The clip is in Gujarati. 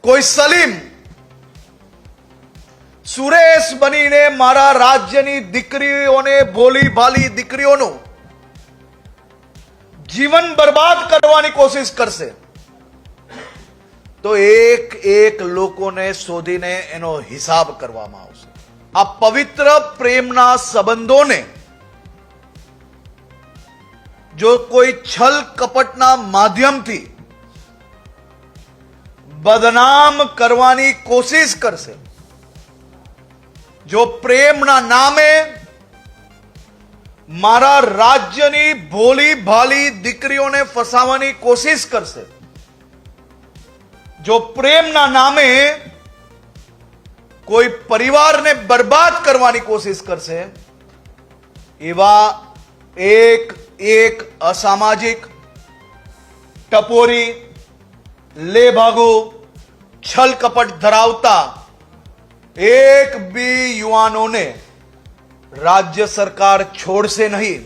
કોઈ સલીમ સુરેશ બનીને મારા રાજ્યની દીકરીઓને, ભોલી ભાલી દીકરીઓનું જીવન બરબાદ કરવાની કોશિશ કરશે તો એક એક લોકોને શોધીને એનો હિસાબ કરવામાં આવશે. આ પવિત્ર પ્રેમના સંબંધોને જો કોઈ છલ કપટના માધ્યમથી બદનામ કરવાની કોશિશ કરશે, જો પ્રેમના નામે મારા રાજ્યની ભોલી ભાલી દીકરીઓને ફસાવવાની કોશિશ કરશે, જો પ્રેમના નામે કોઈ પરિવારને બરબાદ કરવાની કોશિશ કરશે, એવા એક એક અસામાજિક, ટપોરી, લેભાગુ, છલ કપટ ધરાવતા એક બી યુવાનોને રાજ્ય સરકાર છોડશે નહીં.